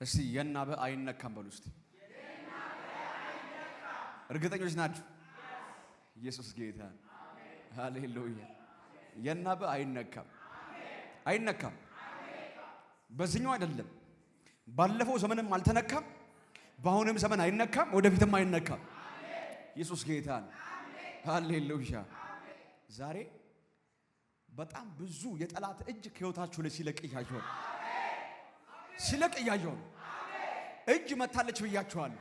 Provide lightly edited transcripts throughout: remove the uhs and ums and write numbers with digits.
እስቲ የናበ አይነካም በሉ እስቲ እርግጠኞች ናችሁ? ኢየሱስ ጌታ ሃሌሉያ። የናበ አይነካም አይነካም። በዚህኛው አይደለም ባለፈው ዘመንም አልተነካም፣ በአሁንም ዘመን አይነካም፣ ወደፊትም አይነካም። ኢየሱስ ጌታ ሃሌሉያ። ዛሬ በጣም ብዙ የጠላት እጅ ከህይወታችሁ ላይ ሲለቅ እያየሁ ነው። ሲለቅ እያየሁ ነው። እጅ መታለች ብያችኋለሁ።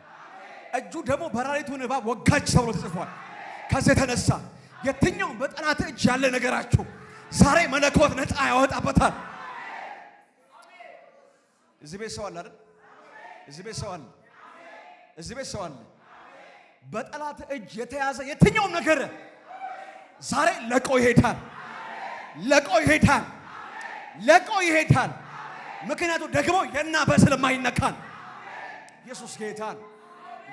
እጁ ደግሞ በራሪቱን እባብ ወጋች ተብሎ ተጽፏል። ከዚህ የተነሳ የትኛውም በጠላት እጅ ያለ ነገራችሁ ዛሬ መለኮት ነፃ ያወጣበታል። እዚህ ቤት ሰው አለ አይደል? እዚህ ቤት ሰው አለ። እዚህ ቤት ሰው አለ። በጠላት እጅ የተያዘ የትኛውም ነገር ዛሬ ለቆ ይሄዳል። ለቆ ይሄዳል። ለቆ ይሄዳል። ምክንያቱም ደግሞ የናበ ስለማይነካን ኢየሱስ ጌታን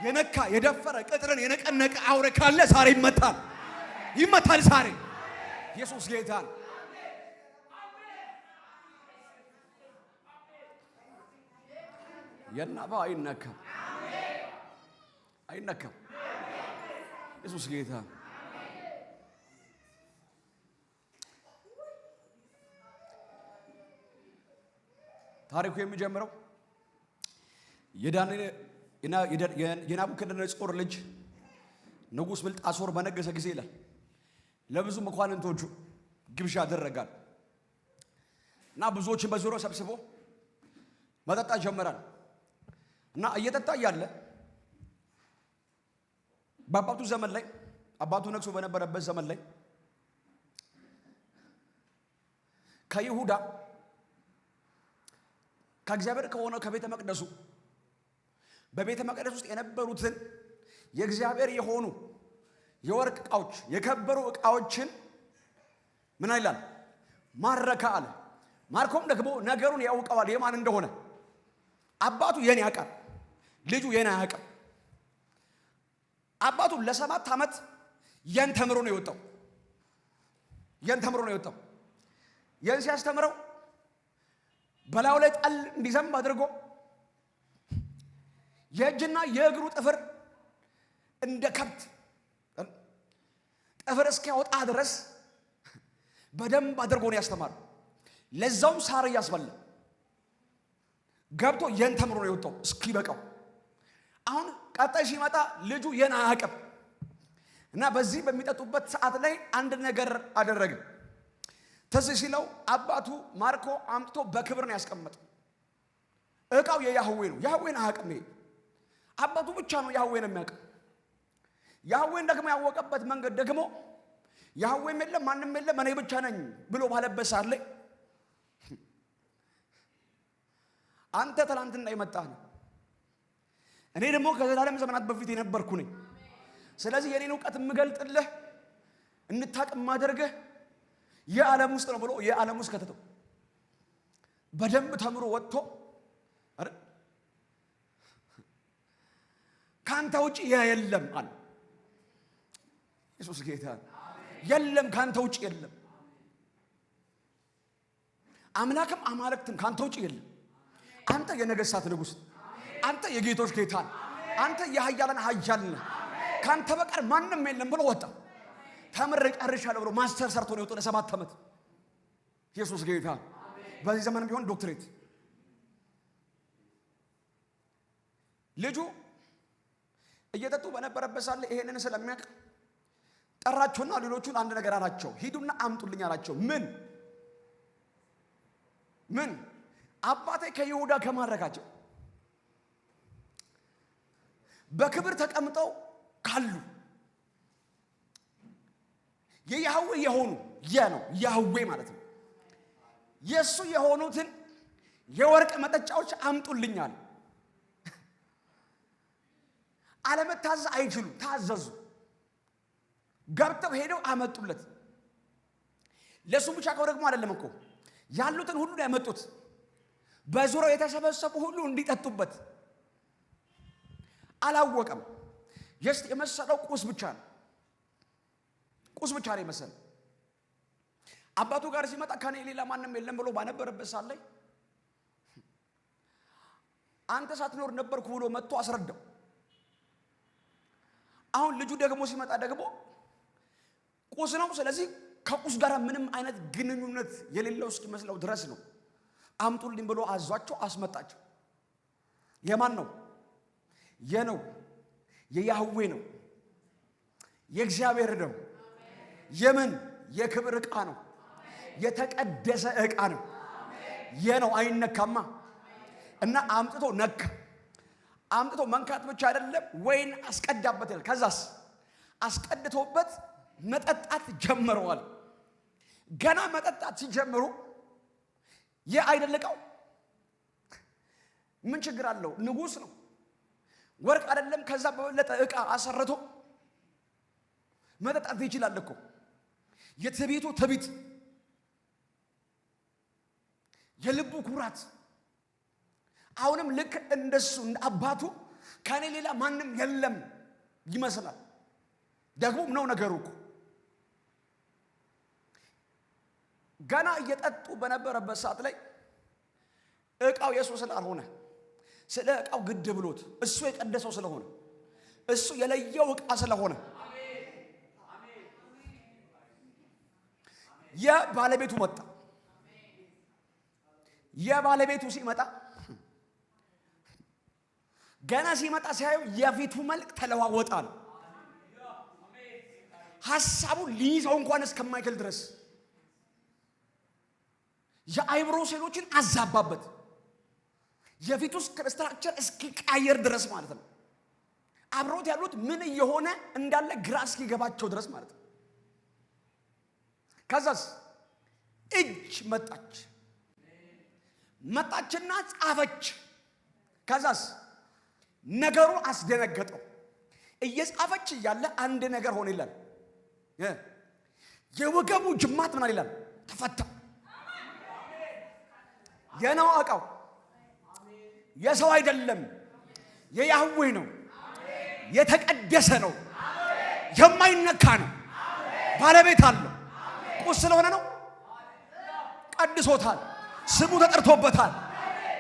የነካ የደፈረ ቅጥርን የነቀነቀ አውሬ ካለ ዛሬ ይመታል። ይመታል ዛሬ ኢየሱስ ጌታን የናበ አይነካም አይነካም። ኢየሱስ ጌታ ታሪኩ የሚጀምረው የናቡከደነጾር ልጅ ንጉሥ ብልጣሶር በነገሰ ጊዜ ይላል ለብዙ መኳንንቶቹ ግብዣ አደረጋል እና ብዙዎችን በዙሪያው ሰብስቦ መጠጣት ጀመራል እና እየጠጣ እያለ በአባቱ ዘመን ላይ አባቱ ነግሶ በነበረበት ዘመን ላይ ከይሁዳ ከእግዚአብሔር ከሆነ ከቤተ መቅደሱ በቤተ መቅደስ ውስጥ የነበሩትን የእግዚአብሔር የሆኑ የወርቅ ዕቃዎች የከበሩ ዕቃዎችን ምን ይላል ማረከ አለ። ማርኮም ደግሞ ነገሩን ያውቀዋል የማን እንደሆነ። አባቱ የኔ ያውቃል፣ ልጁ የኔ አያውቅም። አባቱ ለ7 ዓመት ያን ተምሮ ነው የወጣው። ያን ሲያስተምረው በላዩ ላይ ጠል እንዲዘንብ አድርጎ የእጅና የእግሩ ጥፍር እንደ ከብት ጥፍር እስኪያወጣ ድረስ በደንብ አድርጎ ነው ያስተማረው። ለዛውም ሳር እያስበላ ገብቶ ያን ተምሮ ነው የወጣው እስኪበቃው። አሁን ቀጣይ ሲመጣ ልጁ ያን አያውቅም እና በዚህ በሚጠጡበት ሰዓት ላይ አንድ ነገር አደረገ። ትዝ ሲለው አባቱ ማርኮ አምጥቶ በክብር ነው ያስቀመጠው። ዕቃው የያህዌ ነው። ያህዌን አያውቅም። አባቱ ብቻ ነው ያህዌን የሚያውቅ። ያህዌን ደግሞ ያወቀበት መንገድ ደግሞ ያህዌም የለም ማንም የለም እኔ ብቻ ነኝ ብሎ ባለበት ሰዓት ላይ አንተ ትላንትና የመጣህ ነው፣ እኔ ደግሞ ከዘላለም ዘመናት በፊት የነበርኩ ነኝ። ስለዚህ የኔን ዕውቀት የምገልጥልህ እንታቅ ማደርገህ የዓለም ውስጥ ነው ብሎ የዓለም ውስጥ ከተተው። በደንብ ተምሮ ወጥቶ አይደል ካንተ ውጪ የለም አለ። ኢየሱስ ጌታ የለም፣ ካንተ ውጪ የለም። አምላክም አማልክትም ካንተ ውጪ የለም። አንተ የነገሥታት ንጉሥ፣ አንተ የጌቶች ጌታ፣ አንተ የኃያላን ኃያል ነህ፣ ካንተ በቀር ማንም የለም ብሎ ወጣ። ተምሬ ጨርሻለሁ ብሎ ማስተር ሰርቶ ነው የወጣው ለ7 ዓመት። ኢየሱስ ጌታ በዚህ ዘመን ቢሆን ዶክትሬት። ልጁ እየጠጡ በነበረበት ሳለ ይሄንን ስለሚያውቅ ጠራቸውና ሌሎቹን አንድ ነገር አላቸው። ሂዱና አምጡልኝ አላቸው። ምን አባቴ ከይሁዳ ከማረካቸው በክብር ተቀምጠው ካሉ የያህዌ የሆኑ ያህዌ ማለት ነው የሱ የሆኑትን የወርቅ መጠጫዎች አምጡልኛል። አለመታዘዝ አይችሉ፣ ታዘዙ። ገብተው ሄደው አመጡለት። ለሱ ብቻ ደግሞ አይደለም እኮ ያሉትን ሁሉ ያመጡት፣ በዙሪያው የተሰበሰቡ ሁሉ እንዲጠጡበት። አላወቀም። የመሰለው ቁስ ብቻ ነው የመሰለው። አባቱ ጋር ሲመጣ ከኔ ሌላ ማንም የለም ብሎ ባነበረበት ሳለ አንተ ሳትኖር ነበርኩ ብሎ መጥቶ አስረዳው። አሁን ልጁ ደግሞ ሲመጣ ደግሞ ቁስ ነው። ስለዚህ ከቁስ ጋር ምንም አይነት ግንኙነት የሌለው እስኪመስለው ድረስ ነው አምጡልኝ ብሎ አዟቸው አስመጣቸው። የማን ነው? የነው የያህዌ ነው፣ የእግዚአብሔር ነው። የምን የክብር ዕቃ ነው፣ የተቀደሰ ዕቃ ነው። የነው አይነካማ። እና አምጥቶ ነካ። አምጥቶ መንካት ብቻ አይደለም ወይን አስቀዳበት ይላል። ከዛስ አስቀድቶበት መጠጣት ጀመረዋል። ገና መጠጣት ሲጀምሩ የአይደልቀው ምን ችግር አለው? ንጉስ ነው። ወርቅ አይደለም ከዛ በበለጠ ዕቃ አሰርቶ መጠጣት ይችላል እኮ። የትዕቢቱ ትዕቢት፣ የልቡ ኩራት አሁንም ልክ እንደሱ እንደ አባቱ ከኔ ሌላ ማንም የለም ይመስላል። ደግሞም ነው ነገሩ እኮ። ገና እየጠጡ በነበረበት ሰዓት ላይ ዕቃው ኢየሱስ ስላልሆነ ስለ ዕቃው ግድ ብሎት እሱ የቀደሰው ስለሆነ እሱ የለየው ዕቃ ስለሆነ የባለቤቱ መጣ። የባለቤቱ ሲመጣ ገና ሲመጣ ሲያየው የፊቱ መልክ ተለዋወጣል። ሐሳቡ ሊይዘው እንኳን እስከማይችል ድረስ የአይምሮ ሴሎችን አዛባበት። የፊቱ ስትራክቸር እስኪቀያየር ድረስ ማለት ነው። አብሮት ያሉት ምን እየሆነ እንዳለ ግራ እስኪገባቸው ድረስ ማለት ነው። ከዛስ እጅ መጣችና ጻፈች። ከዛስ ነገሩ አስደነገጠው። እየጻፈች እያለ አንድ ነገር ሆነ ይላል። የወገቡ ጅማት ምን ይላል? ተፈታ። የነው ዕቃው የሰው አይደለም፣ የያህዌ ነው። የተቀደሰ ነው፣ የማይነካ ነው፣ ባለቤት አለው። ቁስ ስለሆነ ነው ቀድሶታል፣ ስሙ ተጠርቶበታል።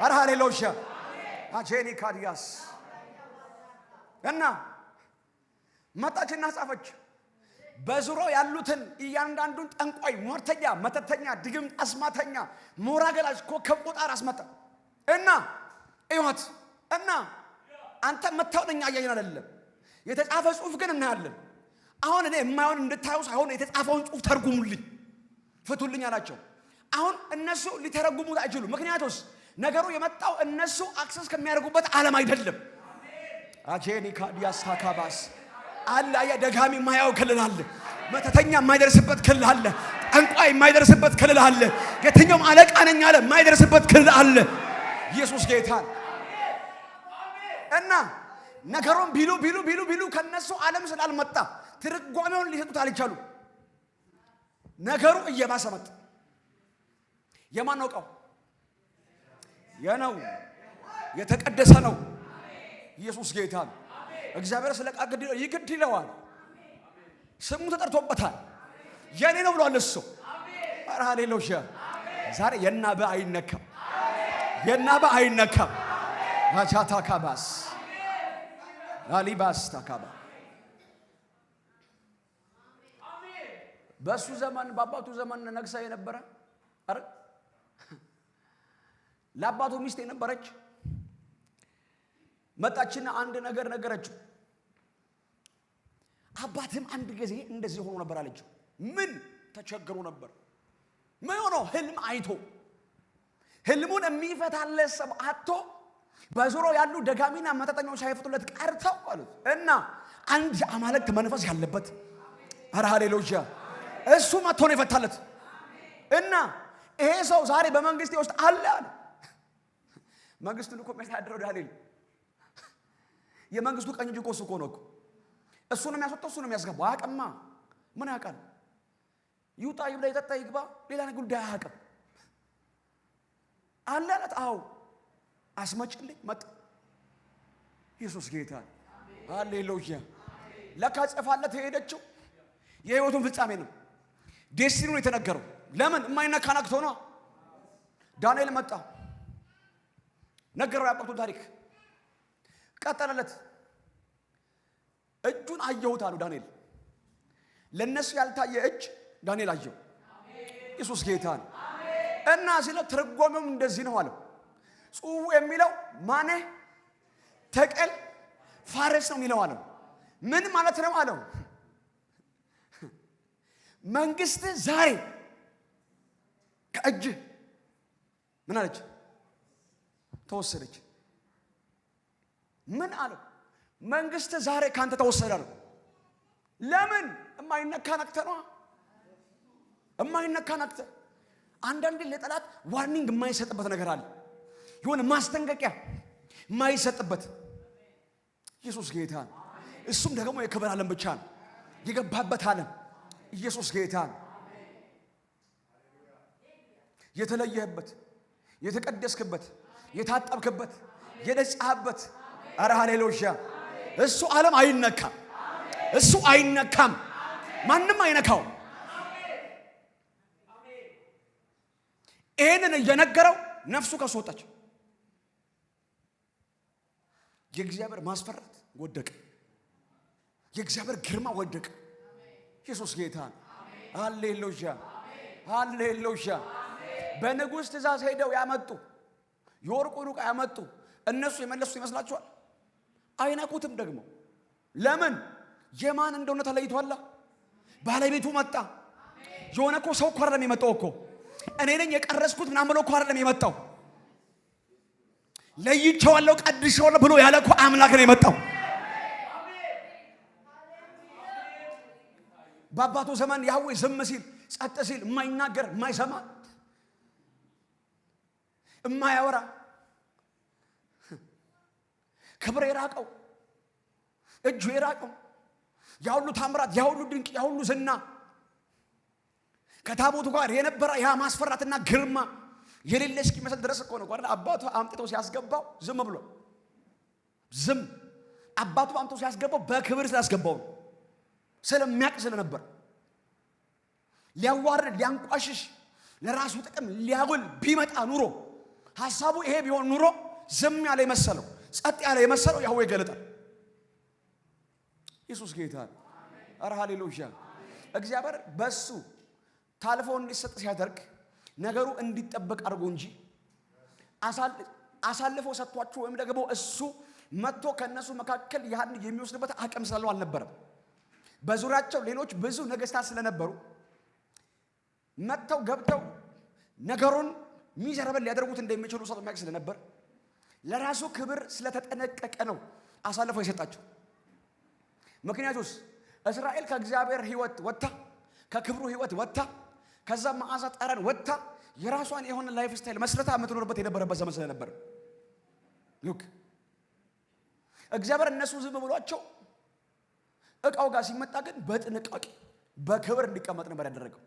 አረ ሃሌሉያ አጄኒ ካዲያስ እና መጣችና ጻፈች። በዙሪያው ያሉትን እያንዳንዱን ጠንቋይ፣ ሟርተኛ፣ መተተኛ፣ ድግምት፣ አስማተኛ፣ ሞራ ገላጭ፣ ኮከብ ቆጣሪ አስመጣ እና እዩት እና አንተ መታወኛ እያየን አይደለም፣ የተጻፈ ጽሑፍ ግን እናያለን። አሁን እኔ የማይሆን እንድታዩ ሳይሆን የተጻፈውን ጽሑፍ ተርጉሙልኝ፣ ፍቱልኝ አላቸው። አሁን እነሱ ሊተረጉሙት አይችሉም። ምክንያቱስ ነገሩ የመጣው እነሱ አክሰስ ከሚያደርጉበት ዓለም አይደለም። አጄኒ ካዲያስ ታካባስ አለ ደጋሚ የማያው ክልል አለ፣ መተተኛ የማይደርስበት ክልል አለ፣ ጠንቋይ የማይደርስበት ክልል አለ፣ የትኛውም አለቃ ነኝ አለ የማይደርስበት ክልል አለ። ኢየሱስ ጌታ እና ነገሩን ቢሉ ከነሱ ዓለም ስላልመጣ ትርጓሜውን ሊሰጡት አልቻሉ። ነገሩ እየባሰ መጣ። የማን ነው ዕቃው? የነው የተቀደሰ ነው። ኢየሱስ ጌታ ነው። እግዚአብሔር ስለ ዕቃ ይግድ ይለዋል። ስሙ ተጠርቶበታል። የኔ ነው ብሏል እሱ። አረ ሃሌሉያ። ዛሬ የናበ አይነካም፣ የናበ አይነካም። ማቻታ ካባስ አሊባስ ታካባ በሱ ዘመን በአባቱ ዘመን ነግሳ የነበረ አረ ለአባቱ ሚስት የነበረች መጣችና አንድ ነገር ነገረችው። አባትም አንድ ጊዜ እንደዚህ ሆኖ ነበር አለችው። ምን ተቸግሮ ነበር? ምን ሆኖ? ህልም አይቶ ህልሙን የሚፈታለት ሰው አጥቶ በዙሪያው ያሉ ደጋሚና መተተኞች ሳይፈቱለት ቀርተው አሉት እና አንድ አማልክት መንፈስ ያለበት አረ ሃሌሉያ እሱ መጥቶ ነው የፈታለት እና ይሄ ሰው ዛሬ በመንግስቴ ውስጥ አለ አለ። መንግስቱን እኮ የሚያስተዳድረው ዳንኤል የመንግስቱ ቀኝ እጅ እኮ ነው እኮ። እሱ ነው የሚያስወጣው፣ እሱ ነው የሚያስገባው። አያውቅማ። ምን ያውቃል? ይውጣ ይብላ ይጠጣ ይግባ፣ ሌላ ነገር ጉዳይ አያውቅም። አለ አለት። አዎ አስመጭልኝ መጣ። ኢየሱስ ጌታ ሃሌሉያ። ለካ ጽፋለት የሄደችው የህይወቱን ፍጻሜ ነው። ዴስቲኒውን የተነገረው ለምን የማይነካ ነክቶ ነው። ዳንኤል መጣ። ነገረው ያዕቆብን ታሪክ ቀጠለለት። እጁን አየሁት አሉ ዳንኤል። ለነሱ ያልታየ እጅ ዳንኤል አየው። ኢየሱስ ጌታ ነው። እና ሲለው ትርጓሜውም እንደዚህ ነው አለው። ጽሑፉ የሚለው ማነ ተቀል ፋሬስ ነው የሚለው አለው። ምን ማለት ነው አለው? መንግስት ዛሬ ከእጅ ምን አለች? ተወሰደች። ምን አለው? መንግስት ዛሬ ካንተ ተወሰደ አለው። ለምን? የማይነካ ነክተ ነው። የማይነካ ነክተ። አንዳንዴ ለጠላት ዋርኒንግ የማይሰጥበት ነገር አለ። የሆነ ማስጠንቀቂያ የማይሰጥበት። ኢየሱስ ጌታ ነው። እሱም ደግሞ የክብር ዓለም ብቻ ነው የገባበት ዓለም። ኢየሱስ ጌታ ነው። የተለየህበት፣ የተቀደስክበት፣ የታጠብክበት፣ የነጻህበት። ኧረ ሃሌሉያ! እሱ ዓለም አይነካም። እሱ አይነካም። ማንም አይነካው። ይሄንን እየነገረው ነፍሱ ከሱ ወጣች። የእግዚአብሔር ማስፈራት ወደቀ። የእግዚአብሔር ግርማ ወደቀ። ኢየሱስ ጌታ ነው። ሃሌሉያ! ሃሌሉያ! በንጉሥ ትእዛዝ ሄደው ያመጡ የወርቁን ዕቃ ያመጡ እነሱ የመለሱ ይመስላችኋል? አይነኩትም። ደግሞ ለምን? የማን እንደሆነ ተለይቷላ። ባለቤቱ መጣ። የሆነ እኮ ሰው እኮ አይደለም የመጣው እኮ እኔ ነኝ የቀረስኩት ምናምን ብሎ እኮ አይደለም የመጣው። ለይቼዋለሁ ቀድሼዋለሁ ብሎ ያለ እኮ አምላክ ነው የመጣው። በአባቱ ዘመን ያህዌ ዝም ሲል ጸጥ ሲል የማይናገር የማይሰማ የማያወራ ክብር የራቀው እጁ የራቀው ያ ሁሉ ታምራት ያ ሁሉ ድንቅ ያ ሁሉ ዝና ከታቦቱ ጋር የነበረ ያ ማስፈራትና ግርማ የሌለ እስኪመስል ድረስ እኮ ነው አይደል? አባቱ አምጥተው ሲያስገባው ዝም ብሎ ዝም አባቱ አምጥተው ሲያስገባው በክብር ስላስገባው ስለሚያውቅ ስለነበር ሊያዋርድ ሊያንቋሽሽ ለራሱ ጥቅም ሊያጎል ቢመጣ ኑሮ ሐሳቡ ይሄ ቢሆን ኑሮ ዝም ያለ የመሰለው ጸጥ ያለ የመሰለው ያህዌ ይገለጣል። ኢየሱስ ጌታ ነው። ኧረ ሃሌሉያ! እግዚአብሔር በሱ ታልፎ እንዲሰጥ ሲያደርግ ነገሩ እንዲጠበቅ አድርጎ እንጂ አሳልፎ ሰጥቷቸው ወይም ደግሞ እሱ መጥቶ ከነሱ መካከል ያን የሚወስድበት አቅም ስላለው አልነበረም። በዙሪያቸው ሌሎች ብዙ ነገስታት ስለነበሩ መጥተው ገብተው ነገሩን ሚዘረበል ሊያደርጉት እንደሚችሉ ስለማያውቅ ስለነበር ለራሱ ክብር ስለተጠነቀቀ ነው አሳልፎ የሰጣቸው። ምክንያቱስ እስራኤል ከእግዚአብሔር ሕይወት ወጣ፣ ከክብሩ ሕይወት ወጣ፣ ከዛ መዓዛ ጠረን ወጣ የራሷን የሆነ ላይፍ ስታይል መስረታ የምትኖርበት የነበረበት ዘመን ስለነበር ሉክ እግዚአብሔር እነሱ ዝም ብሏቸው እቃው ጋር ሲመጣ ግን በጥንቃቄ በክብር እንዲቀመጥ ነበር ያደረገው።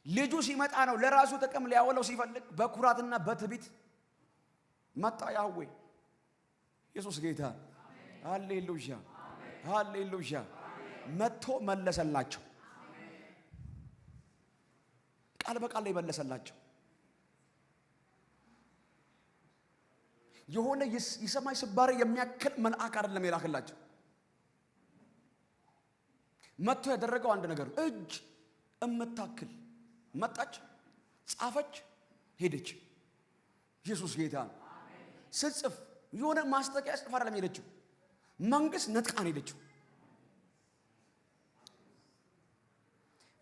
ልጁ ሲመጣ ነው ለራሱ ጥቅም ሊያወለው ሲፈልግ በኩራትና በትዕቢት መጣ ያህዌ። ኢየሱስ ጌታ ሃሌሉያ! ሃሌሉያ! መጥቶ መለሰላቸው። ቃል በቃል ላይ መለሰላቸው። የሆነ የሰማይ ስባሪ የሚያክል መልአክ አይደለም የላከላቸው። መጥቶ ያደረገው አንድ ነገር እጅ እምታክል መጣች፣ ጻፈች፣ ሄደች። ኢየሱስ ጌታ ነው። ስትጽፍ የሆነ ማስጠቂያ ጽፋ አይደለም ሄደችው፣ መንግስት ነጥቃን ሄደችው።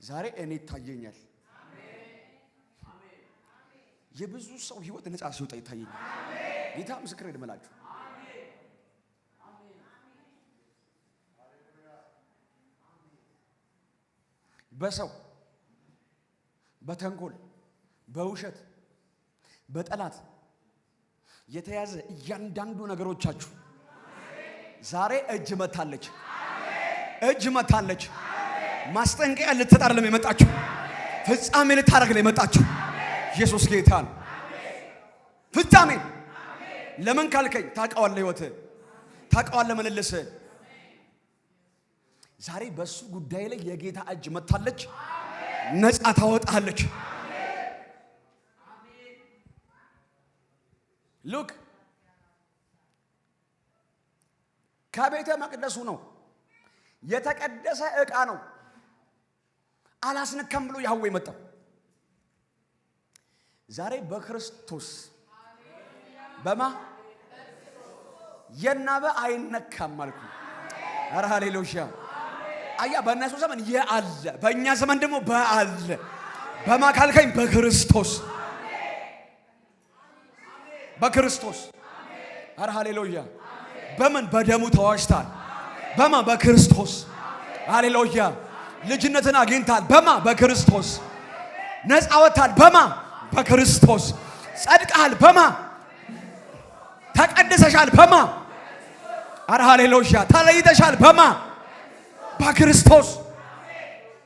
ዛሬ እኔ ይታየኛል የብዙ ሰው ህይወት ነፃ ሲወጣ ይታየኛል። ጌታ ምስክር ይደመላችሁ። በሰው በተንኮል በውሸት በጠላት የተያዘ እያንዳንዱ ነገሮቻችሁ ዛሬ እጅ መታለች። እጅ መታለች። ማስጠንቀቂያ ልትጣር ለሚመጣችሁ ፍጻሜ ልታረግ ለሚመጣችሁ ኢየሱስ ጌታ ነው። ፍጻሜ ለምን ካልከኝ ታውቀዋለህ፣ ህይወትህን ታውቀዋለህ፣ ምልልስህን። ዛሬ በሱ ጉዳይ ላይ የጌታ እጅ መታለች፣ ነፃ ታወጣለች። ሉክ ከቤተ መቅደሱ ነው። የተቀደሰ ዕቃ ነው። አላስነካም ብሎ ያህዌ መጣው። ዛሬ በክርስቶስ በማ የናበ አይነካም ማለት ነው። ኧረ ሃሌሉያ! አያ በእነሱ ዘመን የአለ፣ በእኛ ዘመን ደግሞ በአለ። በማ ካልከኝ በክርስቶስ በክርስቶስ። ኧረ ሃሌሉያ! በምን በደሙ ተዋጅታል። በማ በክርስቶስ። ሃሌሉያ! ልጅነትን አግኝታል። በማ በክርስቶስ። ነፃ ወጥታል። በማ በክርስቶስ። ጸድቀሃል። በማ ተቀድሰሻል። በማ ኧረ ሃሌሉያ! ተለይተሻል። በማ በክርስቶስ።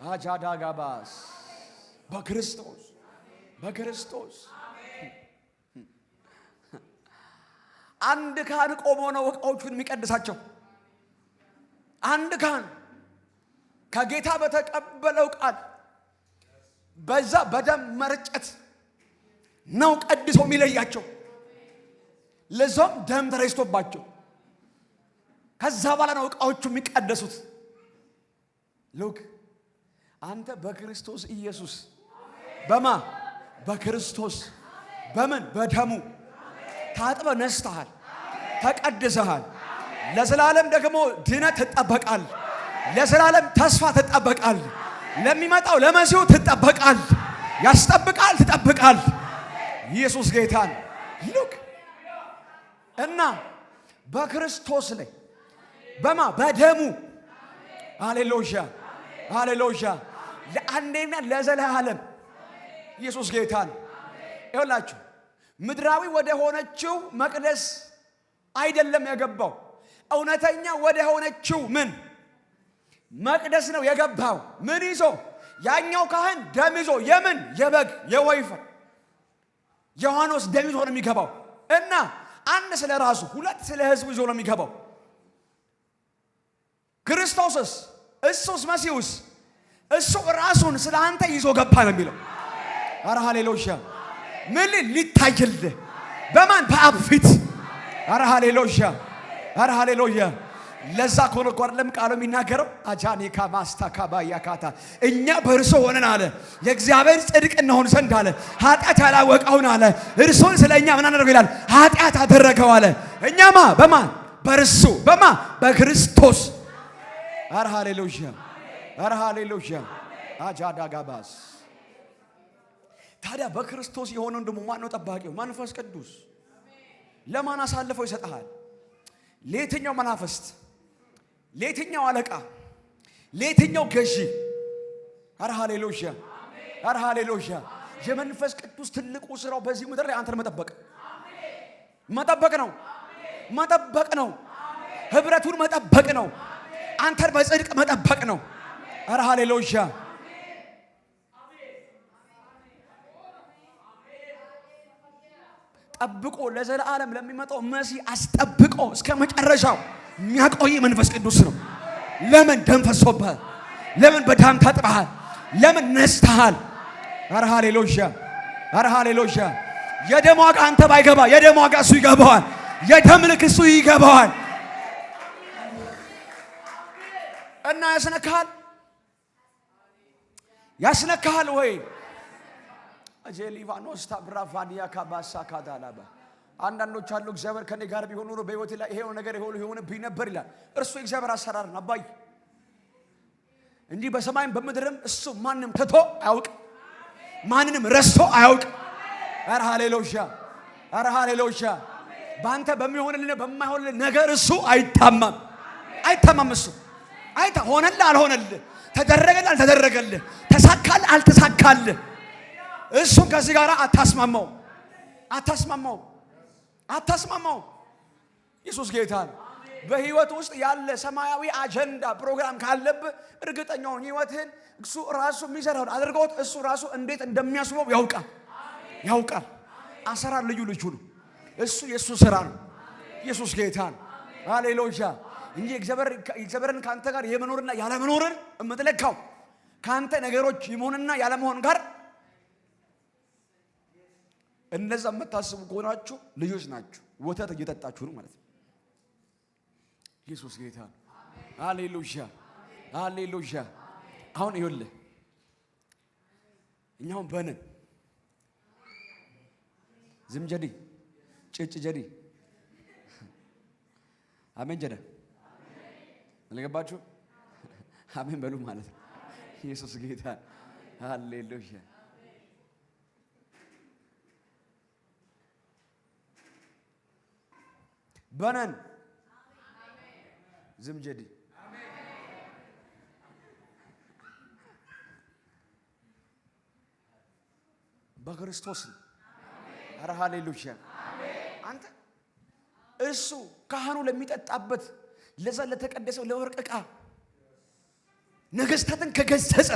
አጃዳጋባስ በክርስቶስ በክርስቶስ። አንድ ካህን ቆሞ ነው ዕቃዎቹን የሚቀድሳቸው። አንድ ካህን ከጌታ በተቀበለው ቃል በዛ በደም መርጨት ነው ቀድሶ የሚለያቸው። ለዛም ደም ተረጭቶባቸው ከዛ በኋላ ነው ዕቃዎቹ የሚቀደሱት። ሉክ አንተ በክርስቶስ ኢየሱስ በማ በክርስቶስ በምን በደሙ ታጥበ ነስተሃል፣ ተቀድሰሃል። ለዘላለም ደግሞ ድነት ትጠበቃል። ለዘላለም ተስፋ ትጠበቃል። ለሚመጣው ለመሲሁ ትጠበቃል። ያስጠብቃል፣ ትጠብቃል። ኢየሱስ ጌታን ሉክ እና በክርስቶስ ላይ በማ በደሙ ሃሌሉያ ሃሌሉያ ለአንዴና ለዘላለም ኢየሱስ ጌታን ይኸውላችሁ ምድራዊ ወደ ሆነችው መቅደስ አይደለም የገባው። እውነተኛ ወደ ሆነችው ምን መቅደስ ነው የገባው። ምን ይዞ? ያኛው ካህን ደም ይዞ የምን የበግ የወይፈን የዋኖስ ደም ይዞ ነው የሚገባው። እና አንድ ስለ ራሱ ሁለት ስለ ሕዝቡ ይዞ ነው የሚገባው። ክርስቶስስ እሱስ መሲሁስ እሱ ራሱን ስለ አንተ ይዞ ገባ ነው የሚለው። ኧረ ሃሌሉያ! ምን ሊታይልህ በማን በአብ ፊት። ኧረ ሃሌሉያ! ኧረ ሃሌሉያ! ለዛ ኮነ አይደለም ቃሉ የሚናገረው አጃኒካ ማስታካባ ያካታ እኛ በእርሱ ሆነን አለ የእግዚአብሔር ጽድቅ እንሆን ዘንድ አለ ኃጢአት ያላወቀውን አለ እርሱን ስለኛ ምን አደረገው ይላል ኃጢአት አደረገው አለ። እኛማ በማን በእርሱ በማ በክርስቶስ። ኧረ ሃሌሉያ! ኧረ ሃሌሉያ! አጃዳጋባስ ታዲያ በክርስቶስ የሆነው ደግሞ ማን ነው ጠባቂው? መንፈስ ቅዱስ። ለማን አሳልፈው ይሰጣል? ለየትኛው መናፍስት? ለየትኛው አለቃ? ለየትኛው ገዢ? ኧረ ሃሌሉያ! ኧረ ሃሌሉያ! የመንፈስ ቅዱስ ትልቁ ስራው በዚህ ምድር ላይ አንተን መጠበቅ መጠበቅ ነው። መጠበቅ ነው። ህብረቱን መጠበቅ ነው። አንተን በጽድቅ መጠበቅ ነው። ኧረ ሃሌሉያ! ጠብቆ ለዘላለም ለሚመጣው መሲህ አስጠብቆ እስከ መጨረሻው የሚያቆይ መንፈስ ቅዱስ ነው። ለምን ደም ፈሶብሃል? ለምን በደም ታጥበሃል? ለምን ነስተሃል? ኧረ ሃሌሉያ! ኧረ ሃሌሉያ! የደም ዋጋ አንተ ባይገባ የደም ዋጋ እሱ ይገባዋል። የደም ልክ እሱ ይገባዋል። እና ያስነካሃል ወይ? ጄሊቫኖስ ታብራፋዲያ ካባሳ ካዳላባ አንዳንዶች አሉ እግዚአብሔር ከኔ ጋር ቢሆን ኖሮ በህይወቴ ላይ ይሄው ነገር ይሆንብኝ ነበር ይላል። እርሱ የእግዚአብሔር አሰራር ነው አባይ እንጂ በሰማይም በምድርም እሱ ማንንም ትቶ አያውቅ፣ ማንንም ረስቶ አያውቅ። ኧረ ሃሌሉያ! ኧረ ሃሌሉያ! በአንተ በሚሆንልህ በማይሆንልህ ነገር እሱ አይታማም። አይታማም። እሱ ሆነልህ አልሆነልህ፣ ተደረገልህ አልተደረገልህ፣ ተሳካልህ አልተሳካልህ፣ እሱን ከዚህ ጋር አታስማማው። ኢየሱስ ጌታ ነው። በህይወት ውስጥ ያለ ሰማያዊ አጀንዳ ፕሮግራም ካለብህ እርግጠኛውን ህይወትህን እሱ ራሱ የሚሰራውን አድርጎት እሱ ራሱ እንዴት እንደሚያስበው ያውቃል። አሰራር ልዩ ነው። እሱ የሱ ስራ ነው። ኢየሱስ ጌታ ነው። ሃሌሉያ! እንጂ እግዚአብሔርን ካንተ ጋር የመኖርና ያለ መኖርን እምትለካው ካንተ ነገሮች ይሞንና ያለ መሆን ጋር እነዛ የምታስቡ ከሆናችሁ ልጆች ናችሁ። ወተት እየጠጣችሁ ነው ማለት ነው። ኢየሱስ ጌታ ነው። ሃሌሉያ ሃሌሉያ። አሁን ይኸውልህ እኛውን በነን ዝም ጀዲ ጭጭ ጀዲ አሜን ጀደ አልገባችሁ? አሜን በሉ ማለት ነው። ኢየሱስ ጌታ ሃሌሉያ። በነን ዝም ጀዲ በክርስቶስ ኧረ ሃሌሉያ። አንተ እሱ ካህኑ ለሚጠጣበት ለዛ ለተቀደሰው ለወርቅ ዕቃ ነገስታትን ከገሰጸ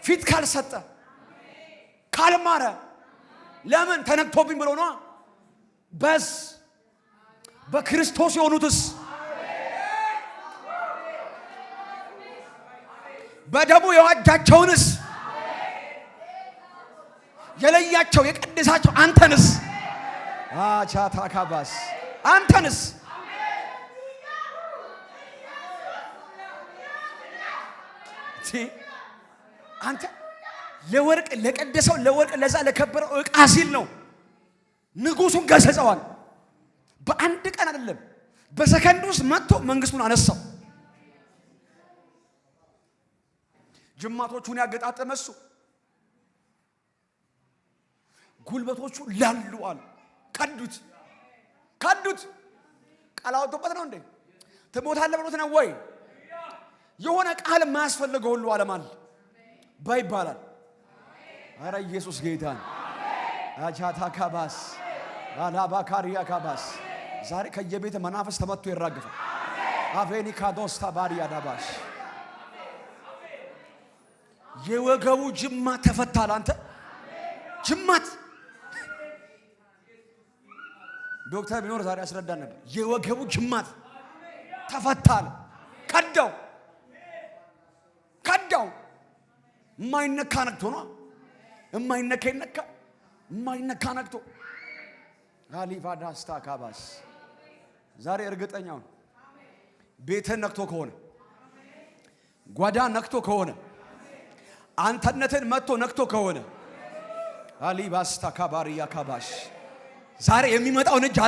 ፊት ካልሰጠ ካልማረ ለምን ተነክቶብኝ ብሎ ነው። በክርስቶስ የሆኑትስ በደሙ የዋጃቸውንስ የለያቸው የቀደሳቸው አንተንስ አቻታካባስ አንተንስ አንተ ለወርቅ ለቀደሰው ለወርቅ ለዛ ለከበረው ዕቃ ሲል ነው ንጉሱን ገሰጸዋል። በአንድ ቀን አይደለም በሰከንድ ውስጥ መጥቶ መንግስቱን አነሳው። ጅማቶቹን ያገጣጠመ እሱ ጉልበቶቹ ላሉ አሉ። ከዱት ቃል አወጡበት ነው እንዴ? ትሞታለህ ብሎት ነው ወይ? የሆነ ቃል የማያስፈልገው ሁሉ አለማል ባይባላል። አረ ኢየሱስ ጌታ ነው። አቻታ ካባስ አላባካሪያ ካባስ ዛሬ ከየቤተ መናፈስ ተመቶ ይራገፋል። አቬኒ ካዶስ ታባሪያ ዳባሽ የወገቡ ጅማት ተፈታል። አንተ ጅማት ዶክተር ቢኖር ዛሬ አስረዳን ነበር። የወገቡ ጅማት ተፈታል። ከዳው የማይነካ ነክቶ ነው። የማይነካ ነክቶ አሊቫዳስታ ካባስ ዛሬ እርግጠኛው ነው። ቤትህን ነክቶ ከሆነ ጓዳ ነክቶ ከሆነ አንተነትን መጥቶ ነክቶ ከሆነ አሊባስታ ካባሪያ ካባሽ ዛሬ የሚመጣውን እጅ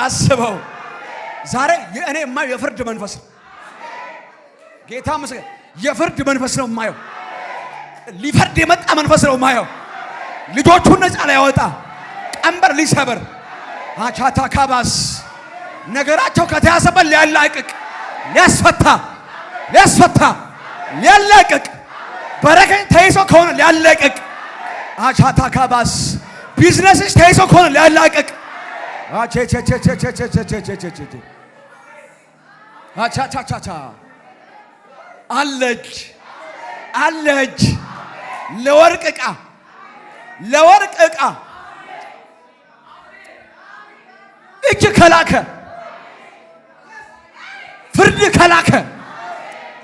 አስበው። ዛሬ እኔ የማየው የፍርድ መንፈስ ነው። ጌታ ምስክር የፍርድ መንፈስ ነው የማየው። ሊፈርድ የመጣ መንፈስ ነው የማየው። ልጆቹን ነፃ ሊያወጣ ቀንበር ሊሰበር አቻታ ካባስ ነገራቸው ከተያዘበት ሊያላቅቅ ሊያስፈታ ሊያላቅቅ በረከት ተይዞ ከሆነ ሊያላቅቅ አቻታ ካባስ ቢዝነስሽ ተይዞ ከሆነ ሊያላቅቅ አቻቻቻቻ አለች ለወርቅ ዕቃ እጅ ከላከ ፍርድ ከላከ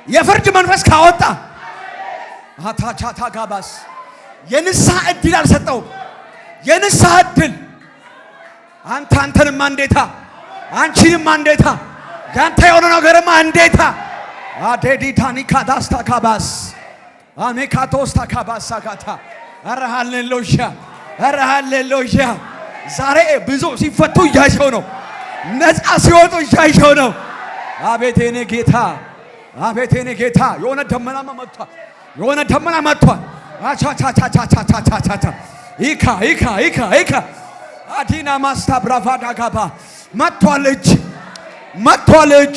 የፍርድ መንፈስ ካወጣ አታቻታ ጋባስ የንስሐ ዕድል አልሰጠውም። የንስሐ ዕድል አንተንማ እንዴታ አንቺንማ እንዴታ ያንተ የሆነ ነገርማ እንዴታ አዴዲታኒካ ዳስታ ካባስ አሜካቶስታ ካባስ ሳካታ ኧረ ሃሌሉያ። ዛሬ ብዙ ሲፈቱ እያየሁ ነው። ነፃ ሲወጡ እያየሁ ነው። አቤት የኔ ጌታ የሆነ ደመና መጥቷል። አቻቻቻቻቻቻቻቻ ይካ አዲና ማስታ ብራቫዳ ጋባ መጥቷል እጅ